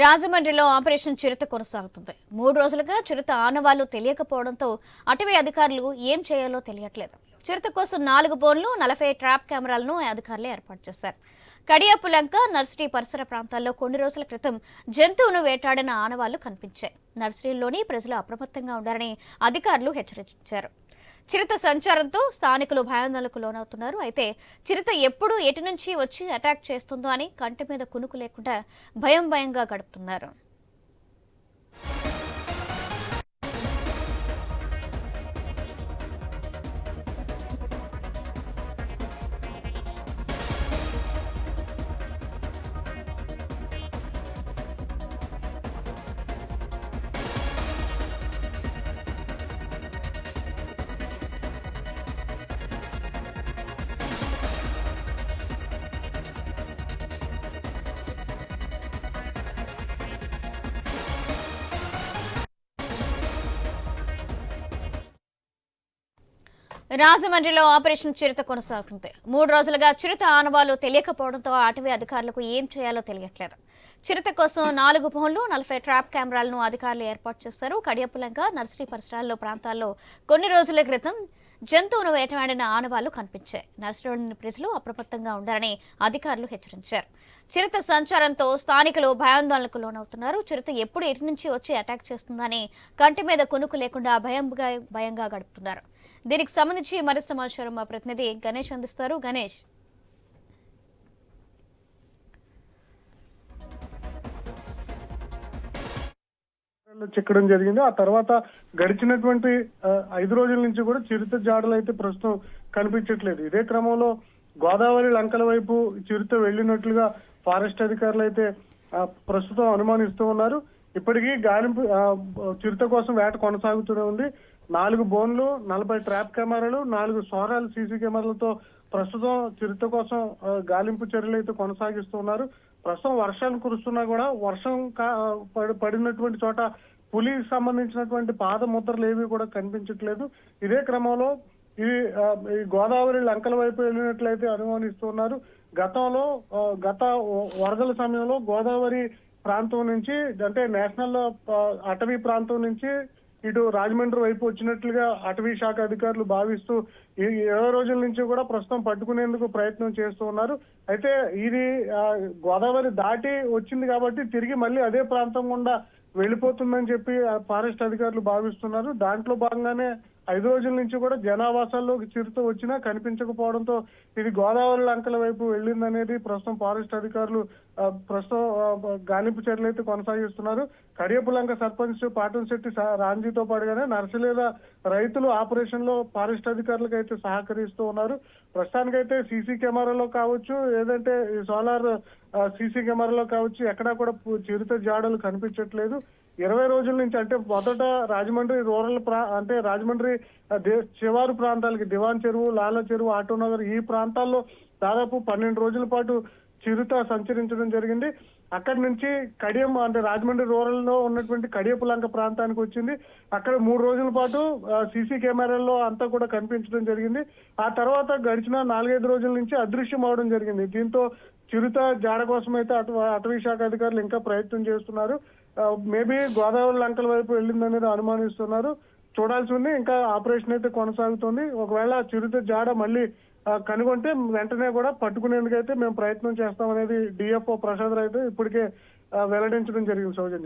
రాజమండ్రిలో ఆపరేషన్ చిరుత కొనసాగుతుంది. 3 రోజులుగా చిరుత ఆనవాళ్లు తెలియకపోవడంతో అటవీ అధికారులు ఏం చేయాలో తెలియట్లేదు. చిరుత కోసం 4 బోన్లు 40 ట్రాప్ కెమెరాలను అధికారులు ఏర్పాటు చేశారు. కడియాపులంక నర్సరీ పరిసర ప్రాంతాల్లో కొన్ని రోజుల క్రితం జంతువును వేటాడిన ఆనవాళ్లు కనిపించాయి. నర్సరీలోని ప్రజలు అప్రమత్తంగా ఉండాలని అధికారులు హెచ్చరించారు. చిరుత సంచారంతో స్థానికులు భయాందోళనకు లోనవుతున్నారు. అయితే చిరుత ఎప్పుడు ఎటు నుంచి వచ్చి అటాక్ చేస్తుందో అని కంటి మీద కునుకు లేకుండా భయంగా గడుపుతున్నారు. రాజమండ్రిలో ఆపరేషన్ చిరుత కొనసాగుతుంది. 3 రోజులుగా చిరుత ఆనవాళ్లు తెలియకపోవడంతో అటవీ అధికారులకు ఏం చేయాలో తెలియట్లేదు. చిరుత కోసం 4 బోన్లు 40 ట్రాప్ కెమెరాలను అధికారులు ఏర్పాటు చేశారు. కడియపులంక నర్సరీ పరిసరాల్లో ప్రాంతాల్లో కొన్ని రోజుల క్రితం జంతువును వేటాడిన ఆనవాళ్లు కనిపించాయి. నర్సరీలోని ప్రజలు అప్రమత్తంగా ఉండాలని అధికారులు హెచ్చరించారు. చిరుత సంచారంతో స్థానికులు భయాందోళనకు లోనవుతున్నారు. చిరుత ఎప్పుడు ఎటు నుంచి వచ్చి అటాక్ చేస్తుందని కంటి మీద కునుకు లేకుండా భయంగా గడుపుతున్నారు. దీనికి సంబంధించి మరింత సమాచారం మా ప్రతినిధి గణేష్ అందిస్తారు. గణేష్, చెక్కడం జరిగింది. ఆ తర్వాత గడిచినటువంటి 5 రోజుల నుంచి కూడా చిరుత జాడలు అయితే ప్రస్తుతం కనిపించట్లేదు. ఇదే క్రమంలో గోదావరి లంకల వైపు చిరుత వెళ్లినట్లుగా ఫారెస్ట్ అధికారులు అయితే ప్రస్తుతం అనుమానిస్తూ ఉన్నారు. ఇప్పటికీ గాలింపు చిరుత కోసం వేట కొనసాగుతూనే ఉంది. 4 బోన్లు 40 ట్రాప్ కెమెరాలు 4 సోరాలు సీసీ కెమెరాలతో ప్రస్తుతం చిరుత కోసం గాలింపు చర్యలు అయితే కొనసాగిస్తూ ఉన్నారు. ప్రస్తుతం వర్షాలు కురుస్తున్నా కూడా వర్షం పడినటువంటి చోట పులికి సంబంధించినటువంటి పాద ముద్రలు ఏవి కూడా కనిపించట్లేదు. ఇదే క్రమంలో ఈ గోదావరి లంకల వైపు వెళ్ళినట్లయితే అనుమానిస్తున్నారు. గత వరదల సమయంలో గోదావరి ప్రాంతం నుంచి అంటే నేషనల్ అటవీ ప్రాంతం నుంచి ఇటు రాజమండ్రి వైపు వచ్చినట్లుగా అటవీ శాఖ అధికారులు భావిస్తూ ఈ 20 రోజుల నుంచి కూడా ప్రస్తుతం పట్టుకునేందుకు ప్రయత్నం చేస్తూ ఉన్నారు. అయితే ఇది గోదావరి దాటి వచ్చింది కాబట్టి తిరిగి మళ్ళీ అదే ప్రాంతం గుండా వెళ్ళిపోతుందని చెప్పి ఫారెస్ట్ అధికారులు భావిస్తున్నారు. దాంట్లో భాగంగానే 5 రోజుల నుంచి కూడా జనావాసాల్లోకి చిరుత వచ్చినా కనిపించకపోవడంతో ఇది గోదావరి లంకల వైపు వెళ్ళిందనేది ప్రస్తుతం ఫారెస్ట్ అధికారులు ప్రస్తుతం గాలింపు చర్యలు అయితే కొనసాగిస్తున్నారు. కడియపులంక సర్పంచ్ పాటంశెట్టి రాంజీతో పాటుగానే నర్సలేద రైతులు ఆపరేషన్ లో ఫారెస్ట్ అధికారులకు అయితే సహకరిస్తూ ఉన్నారు. ప్రస్తుతానికైతే సీసీ కెమెరాలో కావచ్చు, ఏదంటే సోలార్ సీసీ కెమెరాలో కావచ్చు, ఎక్కడా కూడా చిరుత జాడలు కనిపించట్లేదు. 20 రోజుల నుంచి అంటే మొదట రాజమండ్రి రూరల్ అంటే రాజమండ్రి శివారు ప్రాంతాలకి దివాన్ చెరువు, లాల చెరువు, ఆటోనగర్ ఈ ప్రాంతాల్లో దాదాపు 12 రోజుల పాటు చిరుత సంచరించడం జరిగింది. అక్కడి నుంచి కడియం అంటే రాజమండ్రి రూరల్ లో ఉన్నటువంటి కడియపులంక ప్రాంతానికి వచ్చింది. అక్కడ 3 రోజుల పాటు సీసీ కెమెరాల్లో అంతా కూడా కనిపించడం జరిగింది. ఆ తర్వాత గడిచిన 4-5 రోజుల నుంచి అదృశ్యం అవడం జరిగింది. దీంతో చిరుత జాడ కోసం అయితే అటవీ శాఖ అధికారులు ఇంకా ప్రయత్నం చేస్తున్నారు. మేబీ గోదావరి లంకల వైపు వెళ్ళిందనేది అనుమానిస్తున్నారు. చూడాల్సి ఉంది. ఇంకా ఆపరేషన్ అయితే కొనసాగుతుంది. ఒకవేళ చిరుత జాడ మళ్ళీ కనుగొంటే వెంటనే కూడా పట్టుకునేందుకైతే మేము ప్రయత్నం చేస్తామనేది డిఎఫ్ఓ ప్రసాద్ అయితే ఇప్పటికే వెల్లడించడం జరిగింది. సౌజన్య.